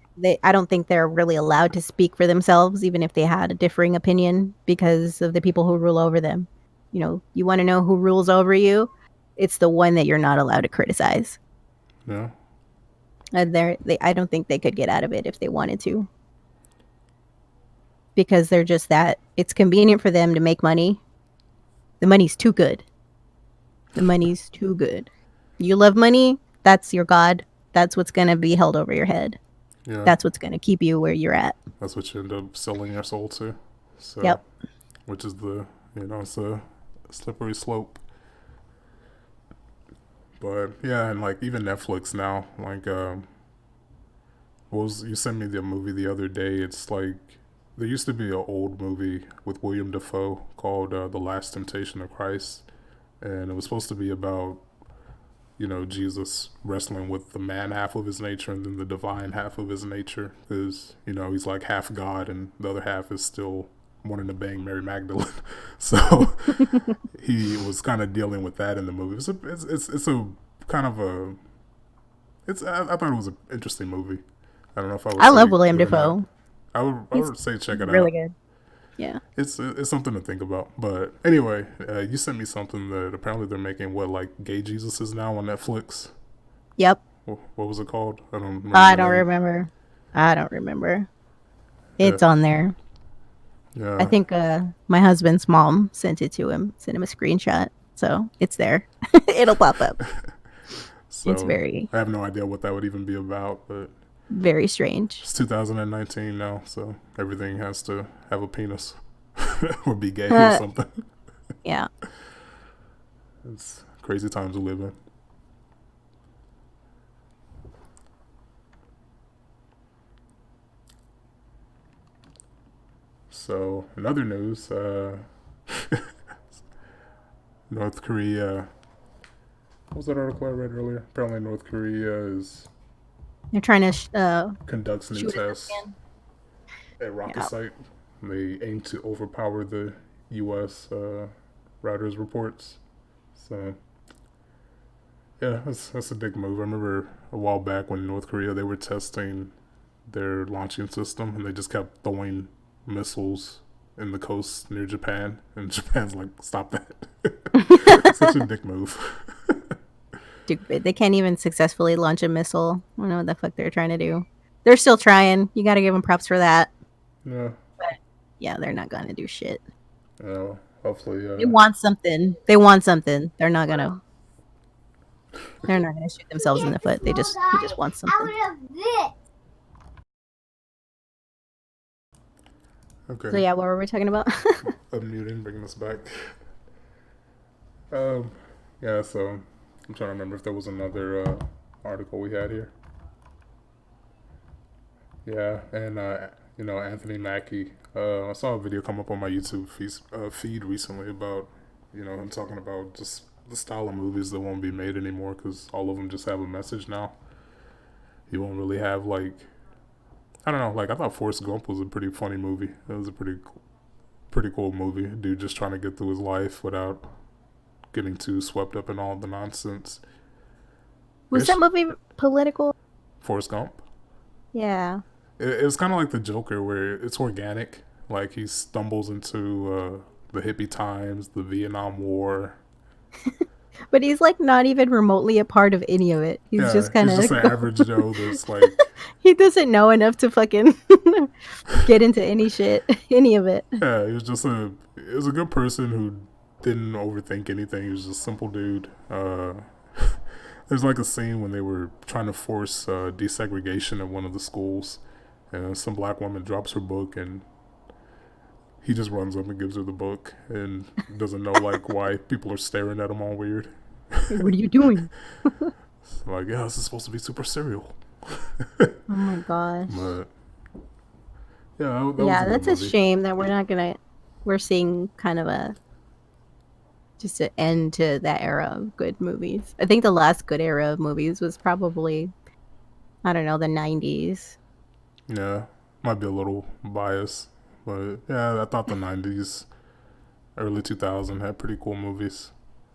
I don't think they're really allowed to speak for themselves, even if they had a differing opinion, because of the people who rule over them. You know, you want to know who rules over you? It's the one that you're not allowed to criticize. yeah, And I don't think they could get out of it if they wanted to, because they're just that. It's convenient for them to make money. The money's too good. The money's too good. You love money, that's your god. That's what's going to be held over your head. yeah. That's what's going to keep you where you're at. That's what you end up selling your soul to. So, Yep. which is the it's a slippery slope. But yeah, and like even Netflix now, like what was you sent me the movie the other day? It's like there used to be an old movie with William Dafoe called The Last Temptation of Christ, and it was supposed to be about Jesus wrestling with the man half of his nature and then the divine half of his nature because he's like half God and the other half is still wanting to bang Mary Magdalene. So he was kind of dealing with that in the movie. It's a kind of a it's I thought it was an interesting movie. I don't know if I would I say love William good or not. Dafoe. I He's would say check it really out. good. Yeah. It's something to think about. But anyway, you sent me something that apparently they're making what like gay Jesus is now on Netflix. Yep. What was it called? I don't remember I the don't name. remember. I don't remember. Yeah, It's on there. I yeah. think my husband's mom sent it to him, sent him a screenshot. So it's there. It'll pop up. It's So very, I have no idea what that would even be about, but very strange. it's 2019 now, so everything has to have a penis or be gay or Uh, something. yeah. It's crazy times we live in. So, in other news, North Korea. What was that article I read earlier? Apparently, North Korea is They're trying to conducts new shoot at them tests again. at rocket Yeah. site. They aim to overpower the U.S. Reuters reports. So yeah, that's a big move. I remember a while back when North Korea they were testing their launching system and they just kept throwing missiles in the coast near Japan, and Japan's like, stop that. Such a dick move. Stupid. They can't even successfully launch a missile. I don't know what the fuck they're trying to do. They're still trying. You got to give them props for that. Yeah, But yeah, they're not going to do shit. hopefully. They want something. They want something. They're not gonna shoot themselves in the foot. He just wants something. So Okay, yeah, what were we talking about? unmuting, bringing us back. Um, yeah, so I'm trying to remember if there was another article we had here. Yeah, and Anthony Mackie. I saw a video come up on my YouTube feed recently about him talking about just the style of movies that won't be made anymore because all of them just have a message now. You won't really have like I don't know. Like I thought Forrest Gump was a pretty funny movie. It was a pretty cool movie. Dude just trying to get through his life without getting too swept up in all the nonsense. Was Ish. that movie political? Forrest Gump. Yeah. It was kind of like the Joker, where it's organic. Like he stumbles into the hippie times, the Vietnam War. But he's like not even remotely a part of any of it. He's Yeah, just kind he's just of an average Joe that's like, he doesn't know enough to fucking get into any shit, any of it. yeah, he was a good person who didn't overthink anything. He was just a simple dude. There's like a scene when they were trying to force desegregation at one of the schools, and some black woman drops her book, and he just runs up and gives her the book, and doesn't know like why people are staring at him all weird. Like, what are you doing? Like, yeah, this is supposed to be super serial. Oh my gosh. But yeah, that was Yeah, a good that's a movie. shame that we're not gonna. We're seeing kind of just an end to that era of good movies. I think the last good era of movies was probably, I don't know, the 90s. Yeah, might be a little biased, but yeah, I thought the '90s, early 2000 had pretty cool movies.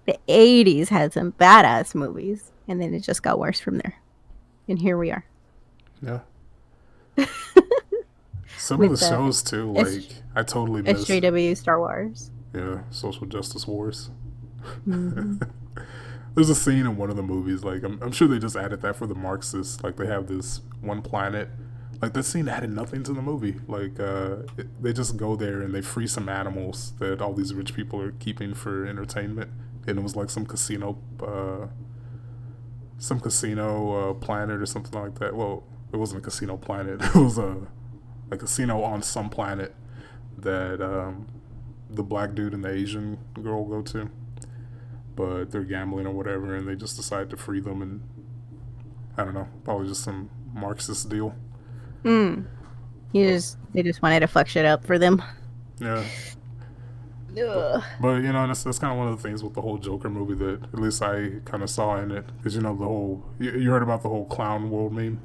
The 80s had some badass movies, and then it just got worse from there. And here we are. Yeah, some of the With the shows too. S- Like I totally miss. SJW Star Wars. Yeah, social justice wars. Mm-hmm. There's a scene in one of the movies. Like I'm sure they just added that for the Marxists. Like they have this one planet. Like that scene added nothing to the movie. Like they just go there and they free some animals that all these rich people are keeping for entertainment. And it was like some casino planet or something like that. Well, it wasn't a casino planet. It was a casino on some planet that the black dude and the Asian girl go to. But they're gambling or whatever, and they just decide to free them. And I don't know, probably just some Marxist deal. Mm. They just wanted to fuck shit up for them. Yeah. Ugh. But you know, that's kind of one of the things with the whole Joker movie that at least I kind of saw in it, because you know the whole you heard about the whole clown world meme.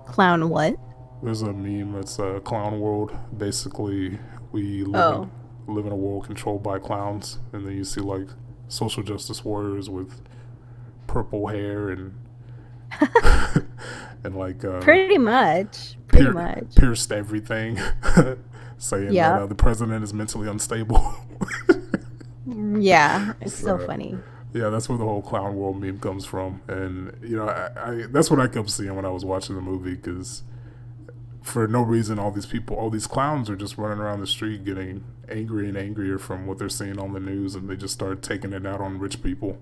Clown what? There's a meme that's a clown world. Basically, we Oh. live in a world controlled by clowns, and then you see like social justice warriors with purple hair and and like Pretty much. Pretty much. pierced everything, saying that Yeah. the president is mentally unstable. Yeah. It's so So funny. yeah, that's where the whole clown world meme comes from, and you know, I that's what I kept seeing when I was watching the movie, because for no reason, all these clowns are just running around the street getting angry and angrier from what they're seeing on the news, and they just start taking it out on rich people.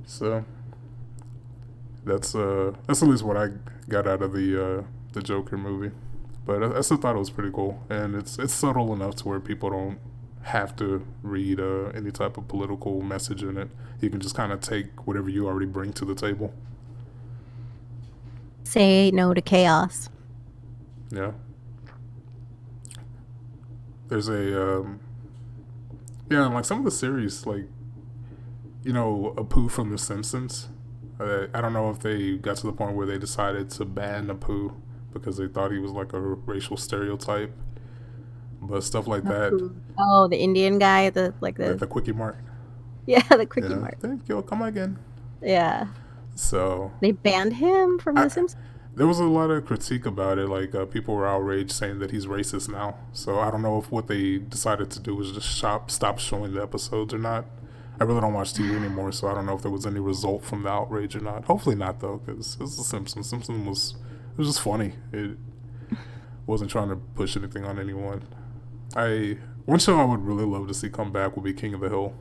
So that's at least what I got out of the Joker movie. But I still thought it was pretty cool, and it's subtle enough to where people don't have to read any type of political message in it. You can just kind of take whatever you already bring to the table. Say no to chaos. Yeah. There's a yeah, and like some of the series, like you know, Apu from The Simpsons. I don't know if they got to the point where they decided to ban Apu because they thought he was like a racial stereotype, but stuff like that Oh, the Indian guy, at the Quickie Mart. yeah, the quickie Yeah, mart. thank you. Come again. Yeah. So They banned him from I, The Simpsons. there was a lot of critique about it. Like people were outraged, saying that he's racist now. So I don't know if what they decided to do was just stop showing the episodes or not. I really don't watch TV anymore, so I don't know if there was any result from the outrage or not. Hopefully not, though, because it's The Simpsons. Simpsons was just funny. It wasn't trying to push anything on anyone. One show I would really love to see come back would be King of the Hill.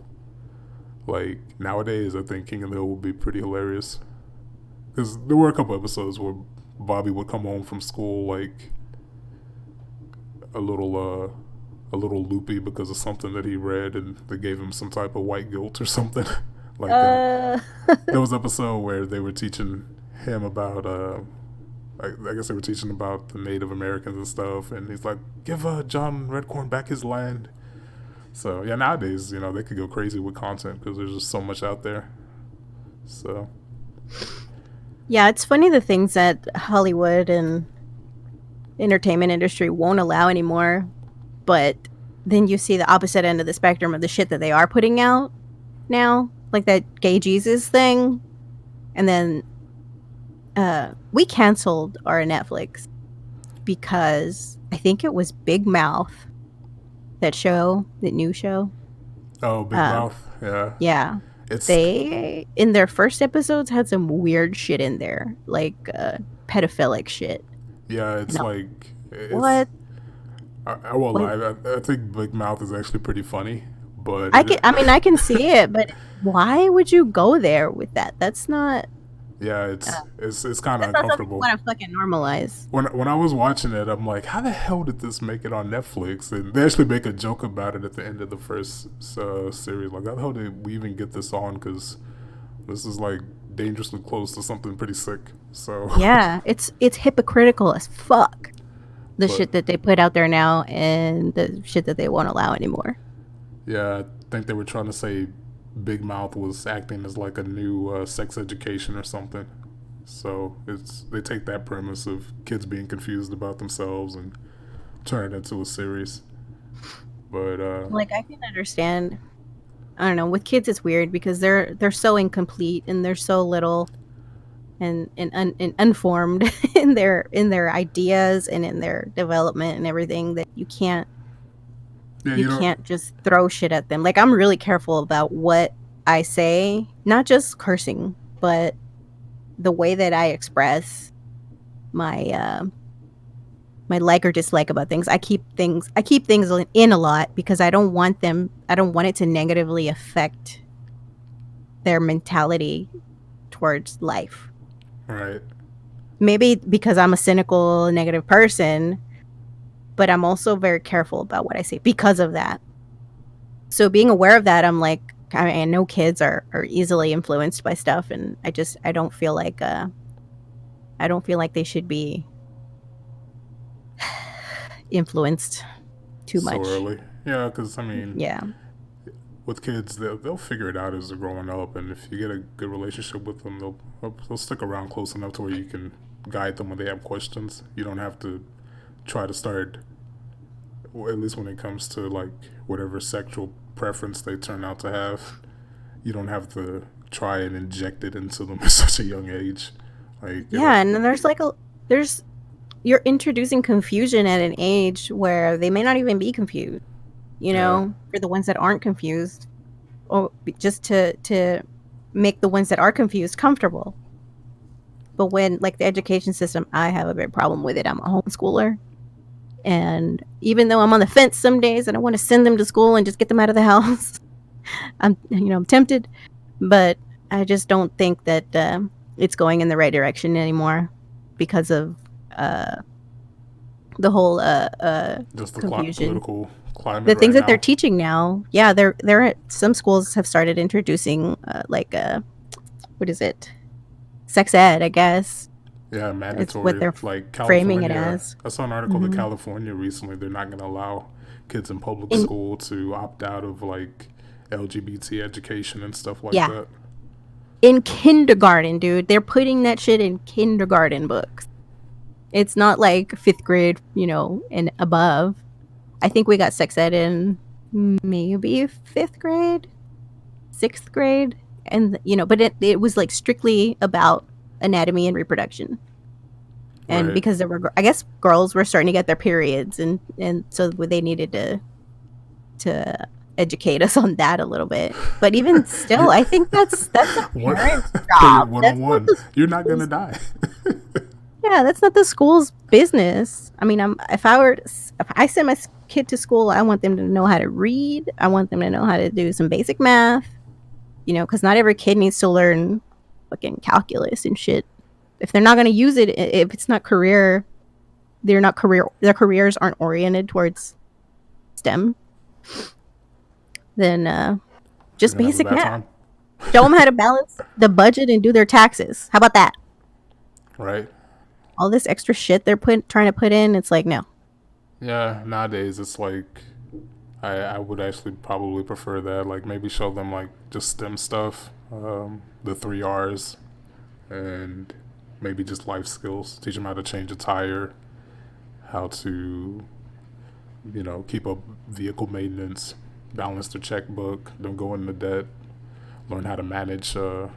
Like nowadays, I think King of the Hill would be pretty hilarious, because there were a couple episodes where Bobby would come home from school like a little loopy because of something that he read, and they gave him some type of white guilt or something. Like Uh, there was an episode where they were teaching him about I guess they were teaching about the Native Americans and stuff, and he's like, give John Redcorn back his land. So yeah, nowadays, you know, they could go crazy with content because there's just so much out there. So yeah, it's funny the things that Hollywood and entertainment industry won't allow anymore, but then you see the opposite end of the spectrum of the shit that they are putting out now, like that gay Jesus thing. And then we canceled our Netflix because I think it was Big Mouth, that new show. oh, Big Mouth, yeah, Yeah. it's They, in their first episodes, had some weird shit in there, like pedophilic shit. yeah, it's No. like it's. What? I won't What? lie. I think Big Mouth is actually pretty funny, but I mean, I can see it, but why would you go there with that? That's not. yeah, Uh, it's kind of that's not something you uncomfortable. want to fucking normalize. When I was watching it, I'm like, how the hell did this make it on Netflix? And they actually make a joke about it at the end of the first series. Like, how the hell did we even get this on? Because this is like dangerously close to something pretty sick. So Yeah, it's hypocritical as fuck. The but shit that they put out there now and the shit that they won't allow anymore. Yeah, I think they were trying to say Big Mouth was acting as like a new sex education or something. So it's they take that premise of kids being confused about themselves and turn it into a series. But Like, I can understand. I don't know. With kids, it's weird because they're so incomplete and they're so little and unformed in their ideas and in their development and everything that yeah, you you don't. can't just throw shit at them. Like, I'm really careful about what I say, not just cursing, but the way that I express my my like or dislike about things. I keep things in a lot because I don't want it to negatively affect their mentality towards life. Right. Maybe because I'm a cynical, negative person, but I'm also very careful about what I say because of that. So being aware of that, I'm like, I know kids are easily influenced by stuff, and I don't feel like they should be influenced too So much. early. Yeah, because I mean, Yeah. with kids, they'll figure it out as they're growing up, and if you get a good relationship with them, they'll stick around close enough to where you can guide them when they have questions. You don't have to try to start, or at least when it comes to like whatever sexual preference they turn out to have. You don't have to try and inject it into them at such a young age. Like Yeah, it'll, and then there's you're introducing confusion at an age where they may not even be confused, yeah, for the ones that aren't confused, or just to make the ones that are confused comfortable. But when, like, the education system, I have a big problem with it. I'm a homeschooler, and even though I'm on the fence some days and I want to send them to school and just get them out of the house, I'm tempted, but I just don't think that it's going in the right direction anymore because of uh, the whole just the confusion. political climate The things right that they're now. teaching now, yeah, they're some schools have started introducing what is it, sex ed, I guess. Yeah, It's what mandatory. they're Like framing it California, as. I saw an article that Hmm. California recently they're not going to allow kids in public In school to opt out of like LGBT education and stuff like Yeah, that. in kindergarten, dude, they're putting that shit in kindergarten books. It's not like fifth grade, and above. I think we got sex ed in maybe fifth grade, sixth grade, and but it was like strictly about anatomy and reproduction. And Right. because I guess girls were starting to get their periods, and so they needed to educate us on that a little bit. But even still, You're I think that's a one parent's period job. one on That's not one. the You're not gonna school's. die. Yeah, that's not the school's business. I mean, if I send my kid to school, I want them to know how to read. I want them to know how to do some basic math. Because not every kid needs to learn fucking calculus and shit. If they're not going to use it, if it's not their careers aren't oriented towards STEM, then You're just gonna have a basic bad math. time. Show them how to balance the budget and do their taxes. How about that? Right. All this extra shit they're trying to put in, it's like, no. Yeah. Nowadays it's like I would actually probably prefer that. Like maybe show them like just STEM stuff, the three R's, and maybe just life skills. Teach them how to change a tire, how to keep up vehicle maintenance, balance their checkbook, don't go into debt, learn how to manage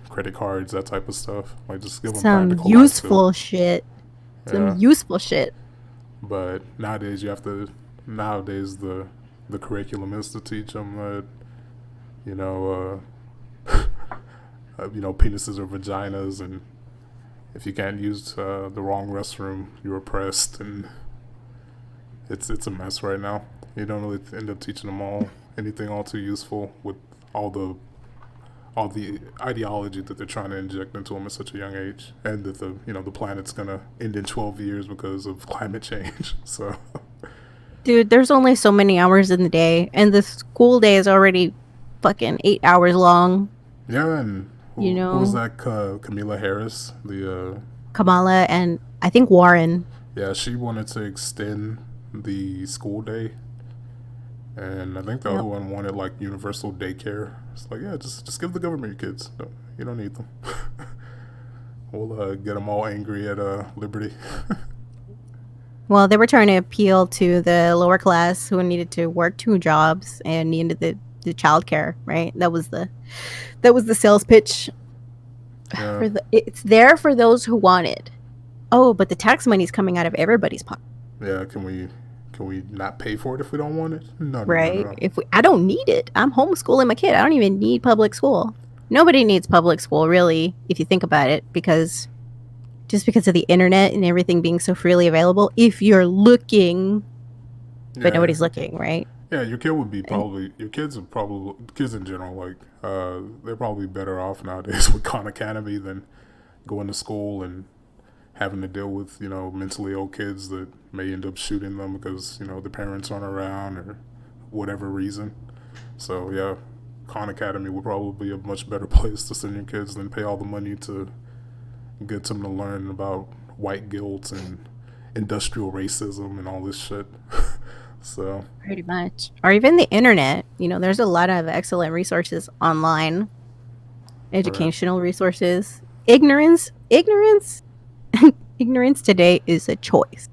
credit cards, that type of stuff. Like just give them Some practical life skills. useful shit. Some Yeah, useful shit. but nowadays you have to. Nowadays the curriculum is to teach them that you know penises or vaginas, and if you can't use the wrong restroom, you're oppressed, and it's a mess right now. You don't really end up teaching them anything all too useful with all the all the ideology that they're trying to inject into them at such a young age, and that the planet's gonna end in 12 years because of climate change. So Dude, there's only so many hours in the day, and the school day is already fucking 8 hours long. yeah, and You who was know, that? Camila Harris, the Kamala and I think Warren. yeah, she wanted to extend the school day And I think the other Yep. one wanted like universal daycare. It's like, yeah, just give the government your kids. No, you don't need them. We'll get them all angry at Liberty. Well, they were trying to appeal to the lower class who needed to work two jobs and needed the childcare, right? That was the sales pitch Yeah, for it's there for those who want it. Oh, but the tax money's coming out of everybody's pocket, yeah. Can we not pay for it if we don't want it? No, no, no, right? no. I don't need it. I'm homeschooling my kid. I don't even need public school. Nobody needs public school, really, if you think about it, because just because of the internet and everything being so freely available, if you're looking, but Yeah, nobody's looking, right? yeah. Your kid would be And probably your kids are probably kids in general. Like, they're probably better off nowadays with Khan Academy than going to school and having to deal with mentally ill kids that may end up shooting them because the parents aren't around or whatever reason. So yeah, Khan Academy would probably be a much better place to send your kids than pay all the money to get them to learn about white guilt and industrial racism and all this shit. So pretty much. Or even the internet. There's a lot of excellent resources online, right, educational resources. Ignorance today is a choice.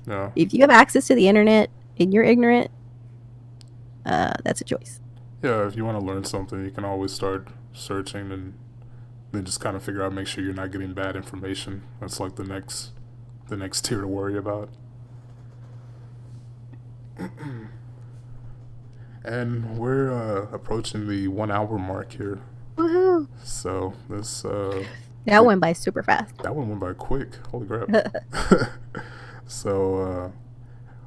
yeah, If you have access to the internet and you're ignorant, that's a choice. yeah. If you want to learn something, you can always start searching and then just kind of figure out, make sure you're not getting bad information. That's like the next tier to worry about. And we're approaching the 1 hour mark here. Woohoo! So this That went by super fast. that one went by quick. Holy crap! So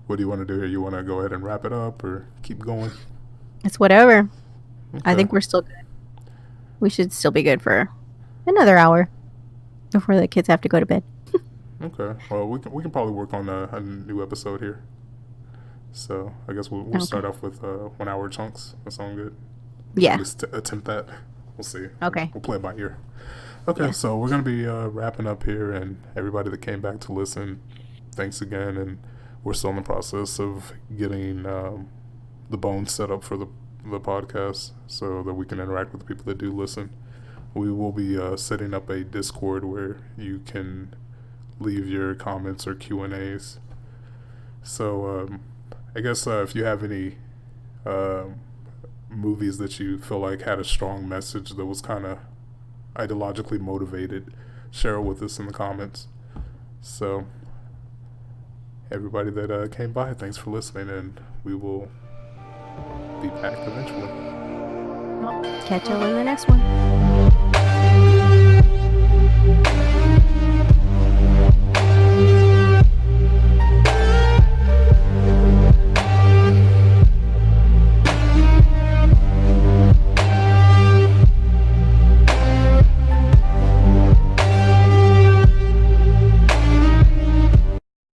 what do you want to do here? You want to go ahead and wrap it up or keep going? It's whatever. I Okay. think we're still good. We should still be good for another hour before the kids have to go to bed. Okay. Well, we can probably work on a new episode here. So I guess we'll Okay. start off with 1 hour chunks. That sound good. We can at Yeah. least attempt that. We'll see. Okay. We'll play it by ear. Okay, Yeah. so we're gonna be wrapping up here, and everybody that came back to listen, thanks again. And we're still in the process of getting the bones set up for the podcast, so that we can interact with the people that do listen. We will be setting up a Discord where you can leave your comments or Q&As. So I guess if you have any um movies that you feel like had a strong message that was kind of ideologically motivated, share it with us in the comments. So, everybody that came by, thanks for listening, and we will be back eventually. Well, catch y'all in the next one.